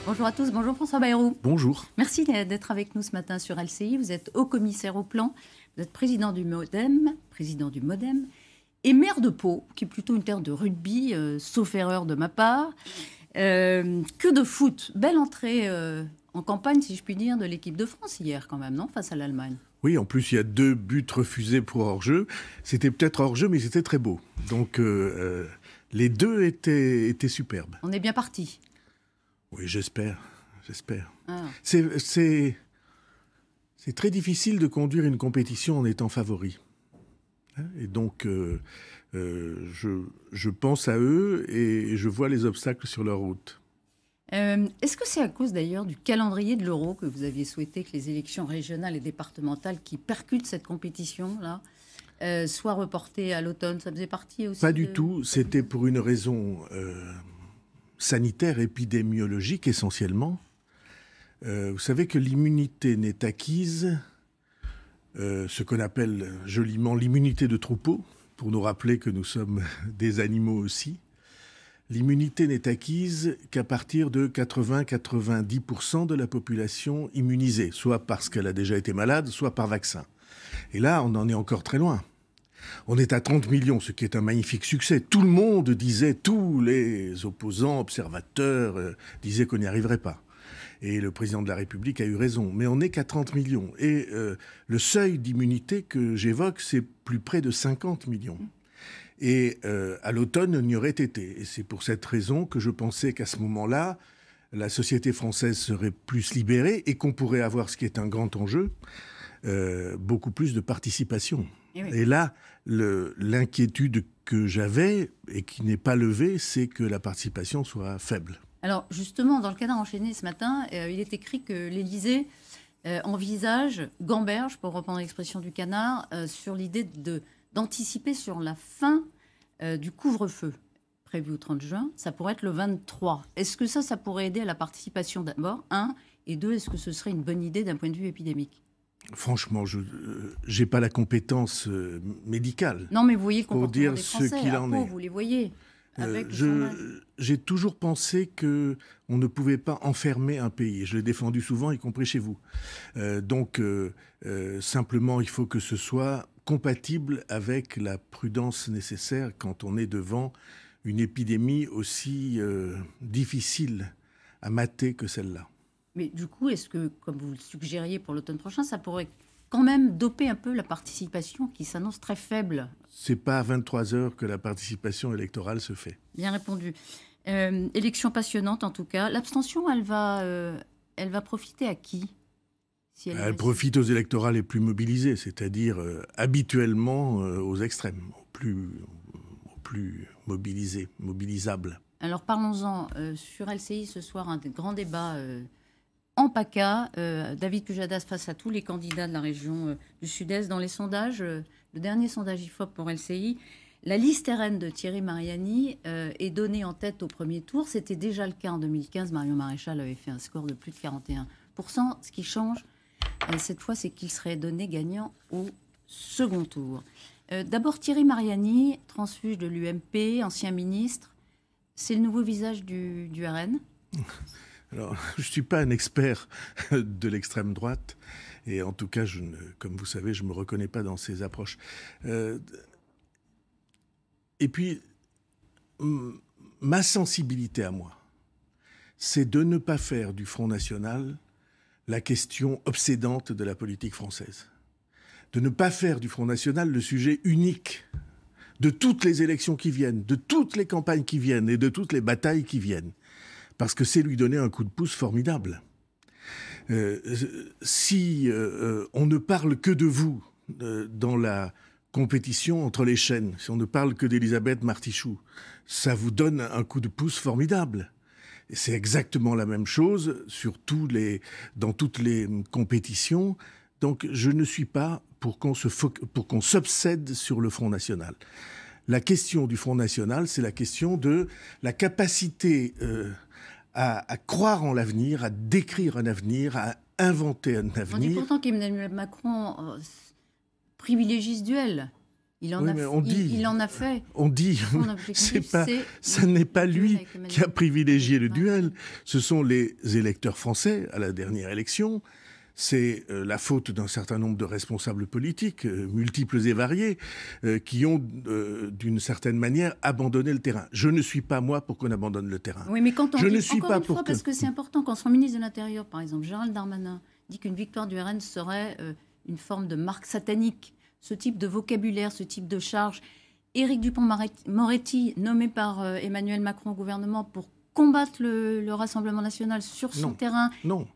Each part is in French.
Bonjour à tous, bonjour François Bayrou. Bonjour. Merci d'être avec nous ce matin sur LCI. Vous êtes haut-commissaire au plan, vous êtes président du MoDem, et maire de Pau, qui est plutôt une terre de rugby, sauf erreur de ma part. Que de foot. Belle entrée en campagne, si je puis dire, de l'équipe de France hier quand même, non, face à l'Allemagne. Oui, en plus, il y a 2 buts refusés pour hors-jeu. C'était peut-être hors-jeu, mais c'était très beau. Donc, les deux étaient superbes. On est bien parti. Oui, j'espère. Ah. C'est très difficile de conduire une compétition en étant favori. Et donc, je pense à eux et je vois les obstacles sur leur route. Est-ce que c'est à cause d'ailleurs du calendrier de l'Euro que vous aviez souhaité que les élections régionales et départementales qui percutent cette compétition-là soient reportées à l'automne? Ça faisait partie aussi? Pas du tout. C'était pour une raison sanitaire, épidémiologique essentiellement. Vous savez que l'immunité n'est acquise, ce qu'on appelle joliment l'immunité de troupeau, pour nous rappeler que nous sommes des animaux aussi. L'immunité n'est acquise qu'à partir de 80-90% de la population immunisée, soit parce qu'elle a déjà été malade, soit par vaccin. Et là, on en est encore très loin. On est à 30 millions, ce qui est un magnifique succès. Tout le monde disait, tous les opposants, observateurs, disaient qu'on n'y arriverait pas. Et le président de la République a eu raison. Mais on n'est qu'à 30 millions. Et le seuil d'immunité que j'évoque, c'est plus près de 50 millions. Et à l'automne, il n'y aurait été. Et c'est pour cette raison que je pensais qu'à ce moment-là, la société française serait plus libérée et qu'on pourrait avoir, ce qui est un grand enjeu, beaucoup plus de participation. Et là, l'inquiétude que j'avais et qui n'est pas levée, c'est que la participation soit faible. Alors justement, dans le Canard enchaîné ce matin, il est écrit que l'Élysée envisage, gamberge, pour reprendre l'expression du Canard, sur l'idée d'anticiper sur la fin du couvre-feu prévu au 30 juin. Ça pourrait être le 23. Est-ce que ça pourrait aider à la participation d'abord, 1, et 2, est-ce que ce serait une bonne idée d'un point de vue épidémique? Franchement, je n'ai pas la compétence médicale. Non, mais vous voyez le pour comportement dire des Français. ce qu'il en est. Vous les voyez. J'ai toujours pensé qu'on ne pouvait pas enfermer un pays. Je l'ai défendu souvent, y compris chez vous. Simplement, il faut que ce soit compatible avec la prudence nécessaire quand on est devant une épidémie aussi difficile à mater que celle-là. Mais du coup, est-ce que, comme vous le suggériez pour l'automne prochain, ça pourrait quand même doper un peu la participation qui s'annonce très faible? C'est pas à 23 heures que la participation électorale se fait. Bien répondu. Élection passionnante en tout cas. L'abstention, elle va profiter à qui? Si elle profite aux électorats les plus mobilisés, c'est-à-dire habituellement aux extrêmes, aux plus mobilisables. Alors parlons-en. Sur LCI ce soir, un grand débat en PACA. David Pujadas face à tous les candidats de la région du Sud-Est. Dans les sondages, le dernier sondage IFOP pour LCI, la liste RN de Thierry Mariani est donnée en tête au premier tour. C'était déjà le cas en 2015. Marion Maréchal avait fait un score de plus de 41%. Ce qui change cette fois, c'est qu'il serait donné gagnant au second tour. D'abord, Thierry Mariani, transfuge de l'UMP, ancien ministre. C'est le nouveau visage du RN? Alors, je ne suis pas un expert de l'extrême droite. Et en tout cas, comme vous savez, je ne me reconnais pas dans ces approches. Et puis, ma sensibilité à moi, c'est de ne pas faire du Front National la question obsédante de la politique française. De ne pas faire du Front National le sujet unique de toutes les élections qui viennent, de toutes les campagnes qui viennent et de toutes les batailles qui viennent. Parce que c'est lui donner un coup de pouce formidable. Si on ne parle que de vous dans la compétition entre les chaînes, si on ne parle que d'Elisabeth Martichoux, ça vous donne un coup de pouce formidable. Et c'est exactement la même chose dans toutes les compétitions. Donc je ne suis pas pour qu'on s'obsède sur le Front National. La question du Front National, c'est la question de la capacité à croire en l'avenir, à décrire un avenir, à inventer un avenir. On dit pourtant qu'Emmanuel Macron privilégie ce duel. Il en a fait. On dit, ça n'est pas lui qui a privilégié le duel. Ce sont les électeurs français à la dernière élection. C'est la faute d'un certain nombre de responsables politiques, multiples et variés, qui ont, d'une certaine manière, abandonné le terrain. Je ne suis pas, moi, pour qu'on abandonne le terrain. Oui, mais quand on dit, encore une fois, parce que c'est important, quand son ministre de l'Intérieur, par exemple, Gérald Darmanin, dit qu'une victoire du RN serait une forme de marque satanique, ce type de vocabulaire, ce type de charge. Éric Dupond-Moretti, nommé par Emmanuel Macron au gouvernement pour combattre le Rassemblement national sur son terrain. Non.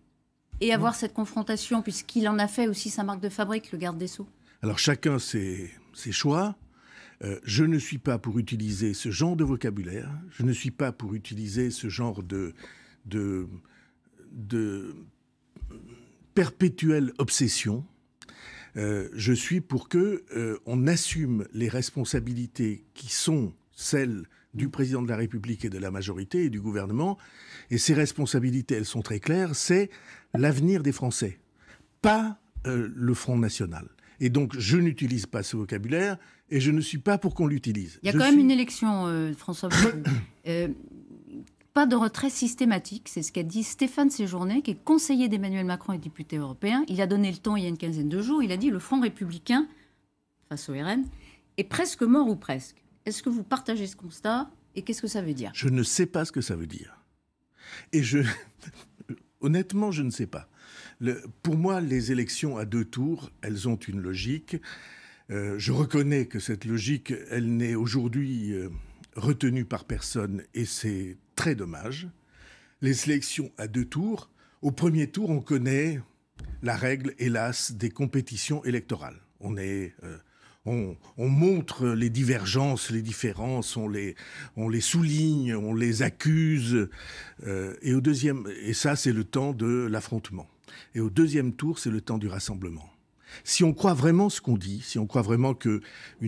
Et avoir cette confrontation, puisqu'il en a fait aussi sa marque de fabrique, le garde des Sceaux. Alors chacun ses choix. Je ne suis pas pour utiliser ce genre de vocabulaire. Je ne suis pas pour utiliser ce genre de perpétuelle obsession. Je suis pour qu'on assume les responsabilités qui sont celles du président de la République et de la majorité et du gouvernement. Et ces responsabilités, elles sont très claires, c'est l'avenir des Français, pas le Front National. Et donc, je n'utilise pas ce vocabulaire et je ne suis pas pour qu'on l'utilise. Il y a quand même une élection, François Bayrou. Pas de retrait systématique, c'est ce qu'a dit Stéphane Séjourné, qui est conseiller d'Emmanuel Macron et député européen. Il a donné le ton il y a une quinzaine de jours. Il a dit le Front républicain, face au RN, est presque mort ou presque. Est-ce que vous partagez ce constat et qu'est-ce que ça veut dire? Je ne sais pas ce que ça veut dire. Et honnêtement, je ne sais pas. Pour moi, les élections à 2 tours, elles ont une logique. Je reconnais que cette logique, elle n'est aujourd'hui retenue par personne et c'est très dommage. Les élections à 2 tours, au premier tour, on connaît la règle, hélas, des compétitions électorales. On montre les divergences, les différences, on les souligne, on les accuse. Et ça, c'est le temps de l'affrontement. Et au deuxième tour, c'est le temps du rassemblement. Si on croit vraiment ce qu'on dit, si on croit vraiment qu'une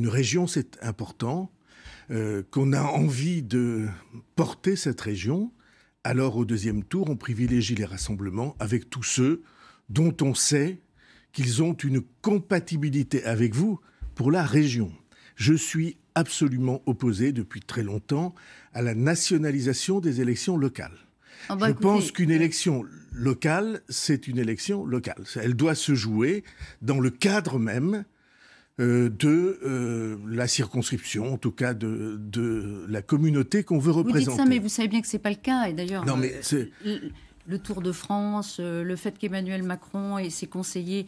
région, c'est important, qu'on a envie de porter cette région, alors au deuxième tour, on privilégie les rassemblements avec tous ceux dont on sait qu'ils ont une compatibilité avec vous pour la région. Je suis absolument opposé depuis très longtemps à la nationalisation des élections locales. Je pense qu'une élection locale, c'est une élection locale. Elle doit se jouer dans le cadre même de la circonscription, en tout cas de la communauté qu'on veut représenter. Vous dites ça, mais vous savez bien que ce n'est pas le cas. Et d'ailleurs, le Tour de France, le fait qu'Emmanuel Macron et ses conseillers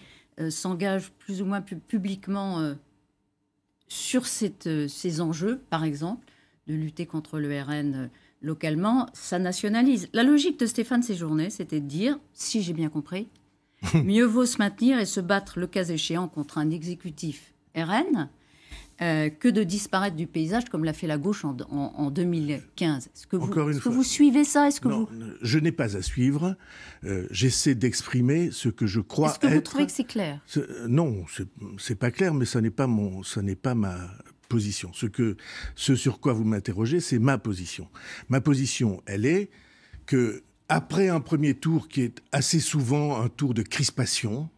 s'engagent plus ou moins publiquement sur ces enjeux, par exemple, de lutter contre le RN localement, ça nationalise. La logique de Stéphane Séjourné, c'était de dire, si j'ai bien compris, mieux vaut se maintenir et se battre le cas échéant contre un exécutif RN que de disparaître du paysage comme l'a fait la gauche en 2015. Est-ce que vous suivez ça? Non, je n'ai pas à suivre. J'essaie d'exprimer ce que je crois être... Est-ce que vous trouvez que c'est clair? Non, c'est pas clair, mais ça n'est pas ma position. Ce sur quoi vous m'interrogez, c'est ma position. Ma position, elle est que après un premier tour qui est assez souvent un tour de crispation,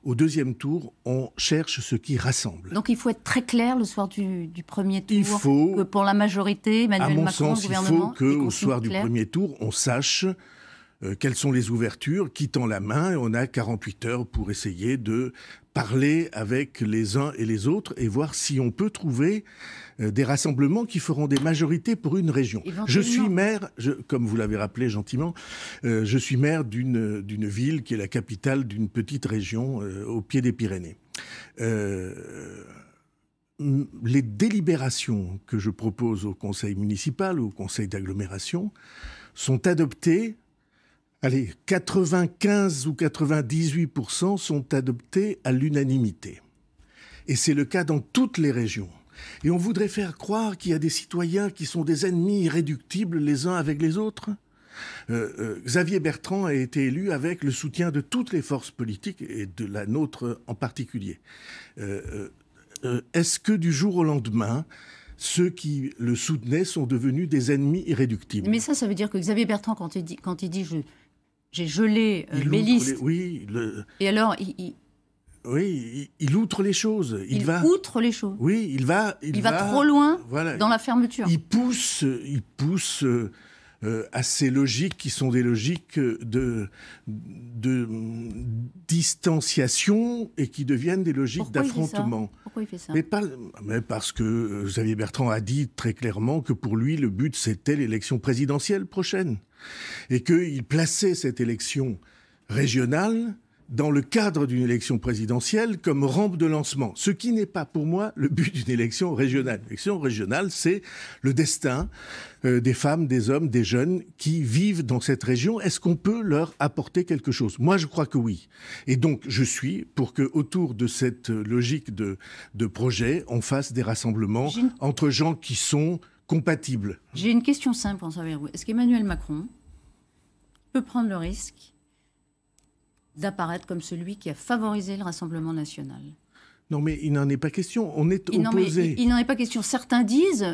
au deuxième tour, on cherche ce qui rassemble. Donc il faut être très clair le soir du premier tour. Que pour la majorité, Emmanuel Macron, le gouvernement, il faut qu'au soir du premier tour, on sache quelles sont les ouvertures, qui tend la main, et on a 48 heures pour essayer de parler avec les uns et les autres et voir si on peut trouver des rassemblements qui feront des majorités pour une région. Je suis maire, comme vous l'avez rappelé gentiment, je suis maire d'une ville qui est la capitale d'une petite région au pied des Pyrénées. Les délibérations que je propose au conseil municipal, au conseil d'agglomération, sont adoptées. Allez, 95 ou 98% sont adoptés à l'unanimité. Et c'est le cas dans toutes les régions. Et on voudrait faire croire qu'il y a des citoyens qui sont des ennemis irréductibles les uns avec les autres. Xavier Bertrand a été élu avec le soutien de toutes les forces politiques et de la nôtre en particulier. Est-ce que du jour au lendemain, ceux qui le soutenaient sont devenus des ennemis irréductibles? Mais ça veut dire que Xavier Bertrand, quand il dit j'ai gelé mes listes. Oui. Et alors, Oui, il outre les choses. Il outre les choses. Oui, il va trop loin voilà, dans la fermeture. Il pousse à ces logiques qui sont des logiques de distanciation et qui deviennent des logiques d'affrontement. Pourquoi il fait ça? Mais parce que Xavier Bertrand a dit très clairement que pour lui, le but, c'était l'élection présidentielle prochaine. Et qu'il plaçait cette élection régionale dans le cadre d'une élection présidentielle comme rampe de lancement. Ce qui n'est pas pour moi le but d'une élection régionale. L'élection régionale, c'est le destin des femmes, des hommes, des jeunes qui vivent dans cette région. Est-ce qu'on peut leur apporter quelque chose? Moi, je crois que oui. Et donc, je suis pour que autour de cette logique de projet, on fasse des rassemblements entre gens qui sont compatibles. J'ai une question simple, François Bayrou. Est-ce qu'Emmanuel Macron peut prendre le risque d'apparaître comme celui qui a favorisé le Rassemblement national? Non, mais il n'en est pas question. On est opposés. Il n'en est pas question. Certains disent,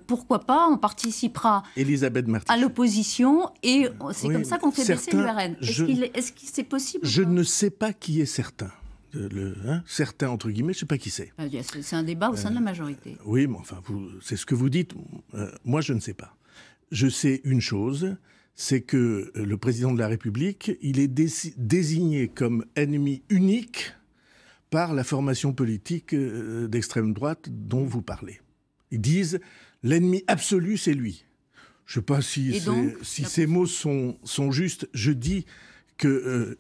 pourquoi pas, on participera à l'opposition et c'est comme ça qu'on fait baisser l'URN. Est-ce que c'est possible? Je ne sais pas qui est certain. Certains, entre guillemets, je ne sais pas qui c'est. C'est un débat au sein de la majorité. Oui, mais enfin, c'est ce que vous dites. Moi, je ne sais pas. Je sais une chose, c'est que le président de la République, il est désigné comme ennemi unique par la formation politique d'extrême droite dont vous parlez. Ils disent l'ennemi absolu, c'est lui. Je ne sais pas si ces mots sont justes. Je dis que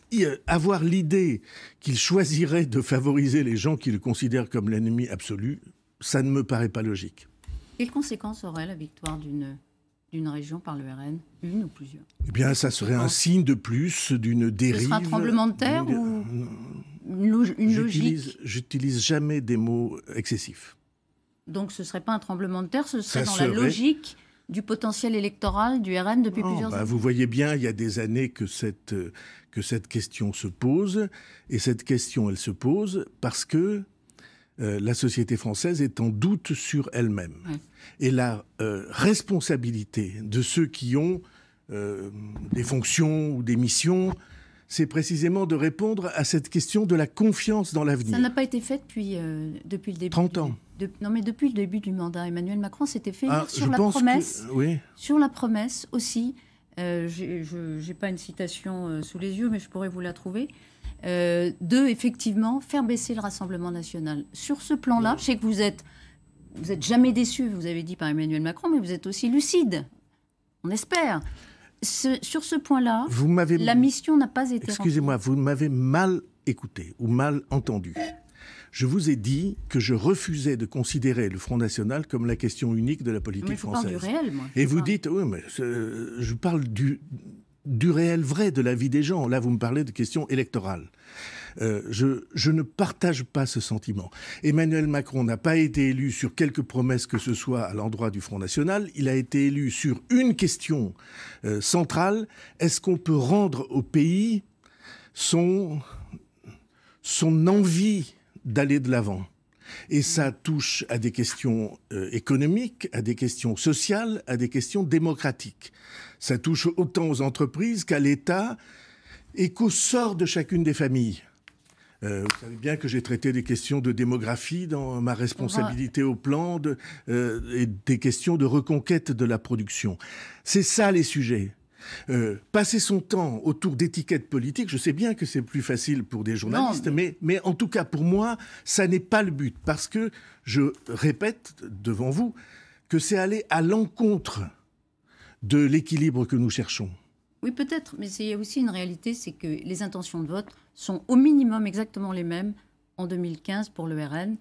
avoir l'idée qu'il choisirait de favoriser les gens qu'il considère comme l'ennemi absolu, ça ne me paraît pas logique. Quelles conséquences aurait la victoire d'une région par le RN, une ou plusieurs? Eh bien, ça serait un signe de plus d'une dérive. Ce sera un tremblement de terre ou une logique? J'utilise jamais des mots excessifs. Donc ce ne serait pas un tremblement de terre, ce serait la logique du potentiel électoral du RN depuis plusieurs années. Vous voyez bien, il y a des années que cette question se pose. Et cette question, elle se pose parce que la société française est en doute sur elle-même. Ouais. Et la responsabilité de ceux qui ont des fonctions ou des missions, c'est précisément de répondre à cette question de la confiance dans l'avenir. Ça n'a pas été fait depuis le début. 30 ans. Non, mais depuis le début du mandat, Emmanuel Macron s'était fait sur la promesse. Oui. Sur la promesse aussi. Je n'ai pas une citation sous les yeux, mais je pourrais vous la trouver. De, effectivement, faire baisser le Rassemblement national. Sur ce plan-là, je sais que vous êtes jamais déçu, vous avez dit, par Emmanuel Macron, mais vous êtes aussi lucide. On espère. Sur ce point-là, la mission n'a pas été Excusez-moi, vous m'avez mal écouté ou mal entendu. Je vous ai dit que je refusais de considérer le Front National comme la question unique de la politique française. Mais je parle du réel, moi. Et vous dites, oui, mais je parle du réel vrai, de la vie des gens. Là, vous me parlez de questions électorales. Je ne partage pas ce sentiment. Emmanuel Macron n'a pas été élu sur quelque promesse que ce soit à l'endroit du Front National. Il a été élu sur une question centrale. Est-ce qu'on peut rendre au pays son envie d'aller de l'avant? Et ça touche à des questions économiques, à des questions sociales, à des questions démocratiques. Ça touche autant aux entreprises qu'à l'État et qu'au sort de chacune des familles. Vous savez bien que j'ai traité des questions de démographie dans ma responsabilité au plan et des questions de reconquête de la production. C'est ça les sujets. Passer son temps autour d'étiquettes politiques, je sais bien que c'est plus facile pour des journalistes, mais en tout cas pour moi, ça n'est pas le but. Parce que, je répète devant vous, que c'est aller à l'encontre de l'équilibre que nous cherchons. Oui, peut-être, mais il y a aussi une réalité, c'est que les intentions de vote sont au minimum exactement les mêmes en 2015 pour le RN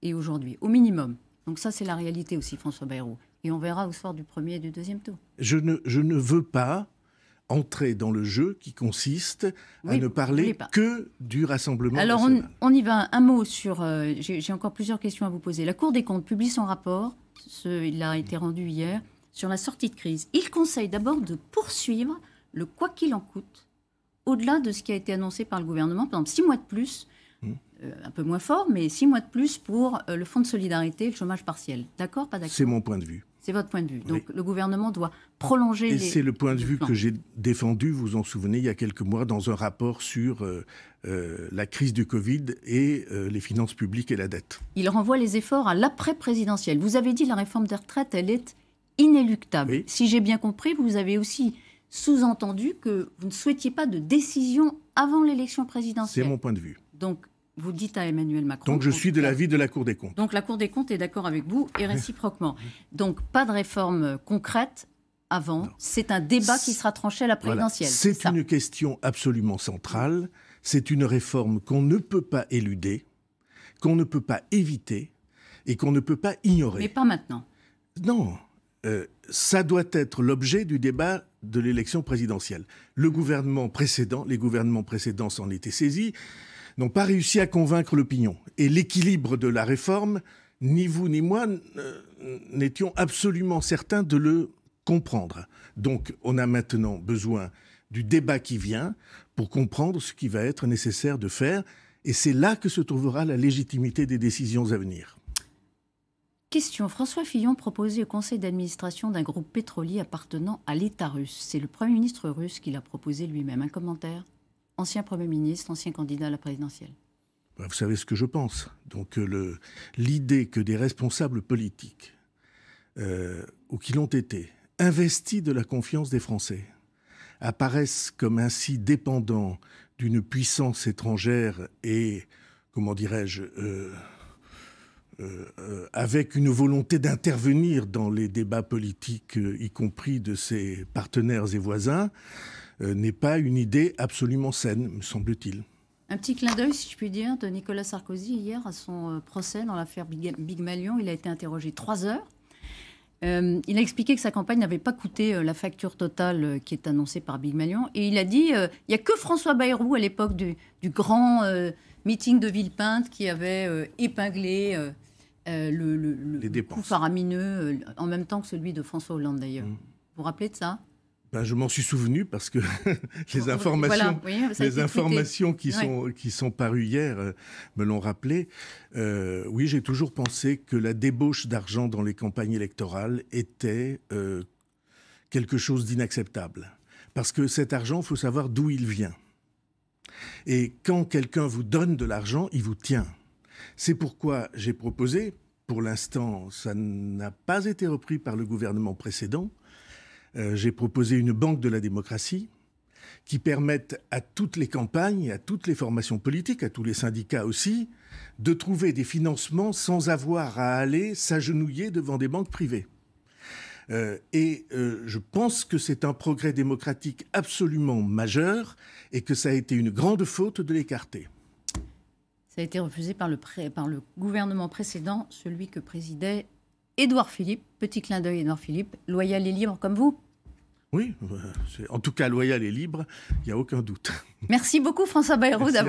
et aujourd'hui, au minimum. Donc ça, c'est la réalité aussi, François Bayrou. Et on verra au soir du premier et du deuxième tour. Je ne veux pas entrer dans le jeu qui consiste à ne parler que du Rassemblement national. Alors, on y va. Un mot sur... j'ai encore plusieurs questions à vous poser. La Cour des comptes publie son rapport, il a été rendu hier, sur la sortie de crise. Il conseille d'abord de poursuivre le quoi qu'il en coûte, au-delà de ce qui a été annoncé par le gouvernement, par exemple 6 mois de plus, un peu moins fort, mais 6 mois de plus pour le fonds de solidarité et le chômage partiel. D'accord, pas d'accord? C'est mon point de vue. C'est votre point de vue. Donc le gouvernement doit prolonger Et c'est le point de vue que j'ai défendu, vous vous en souvenez, il y a quelques mois, dans un rapport sur la crise du Covid et les finances publiques et la dette. Il renvoie les efforts à l'après-présidentiel. Vous avez dit la réforme des retraites, elle est inéluctable. Oui. Si j'ai bien compris, vous avez aussi sous-entendu que vous ne souhaitiez pas de décision avant l'élection présidentielle. C'est mon point de vue. Donc, vous dites à Emmanuel Macron... Donc je suis de l'avis de la Cour des comptes. Donc la Cour des comptes est d'accord avec vous et réciproquement. Donc pas de réforme concrète avant. C'est un débat qui sera tranché à la présidentielle. Voilà. C'est une question absolument centrale. C'est une réforme qu'on ne peut pas éluder, qu'on ne peut pas éviter et qu'on ne peut pas ignorer. Mais pas maintenant. Non. Ça doit être l'objet du débat de l'élection présidentielle. Les gouvernements précédents s'en étaient saisis, n'ont pas réussi à convaincre l'opinion. Et l'équilibre de la réforme, ni vous ni moi n'étions absolument certains de le comprendre. Donc on a maintenant besoin du débat qui vient pour comprendre ce qui va être nécessaire de faire. Et c'est là que se trouvera la légitimité des décisions à venir. Question. François Fillon proposait au conseil d'administration d'un groupe pétrolier appartenant à l'État russe. C'est le Premier ministre russe qui l'a proposé lui-même. Un commentaire ? Ancien Premier ministre, ancien candidat à la présidentielle. Vous savez ce que je pense. Donc l'idée que des responsables politiques, ou qui l'ont été, investis de la confiance des Français, apparaissent comme ainsi dépendants d'une puissance étrangère et, comment dirais-je, avec une volonté d'intervenir dans les débats politiques, y compris de ses partenaires et voisins, n'est pas une idée absolument saine, me semble-t-il. Un petit clin d'œil, si je puis dire, de Nicolas Sarkozy hier à son procès dans l'affaire Big Malion. Il a été interrogé 3 heures. Il a expliqué que sa campagne n'avait pas coûté la facture totale qui est annoncée par Big Malion. Et il a dit il n'y a que François Bayrou, à l'époque du grand meeting de Villepinte, qui avait épinglé le coût faramineux, en même temps que celui de François Hollande d'ailleurs. Vous vous rappelez de ça ? Je m'en suis souvenu parce que les informations qui sont parues hier me l'ont rappelé. Oui, j'ai toujours pensé que la débauche d'argent dans les campagnes électorales était quelque chose d'inacceptable. Parce que cet argent, il faut savoir d'où il vient. Et quand quelqu'un vous donne de l'argent, il vous tient. C'est pourquoi j'ai proposé, pour l'instant, ça n'a pas été repris par le gouvernement précédent, j'ai proposé une banque de la démocratie qui permette à toutes les campagnes, à toutes les formations politiques, à tous les syndicats aussi, de trouver des financements sans avoir à aller s'agenouiller devant des banques privées. Je pense que c'est un progrès démocratique absolument majeur et que ça a été une grande faute de l'écarter. Ça a été refusé par le gouvernement précédent, celui que présidait Édouard Philippe. Petit clin d'œil, Édouard Philippe, loyal et libre comme vous. Oui, en tout cas loyal et libre, il n'y a aucun doute. Merci beaucoup François Bayrou d'avoir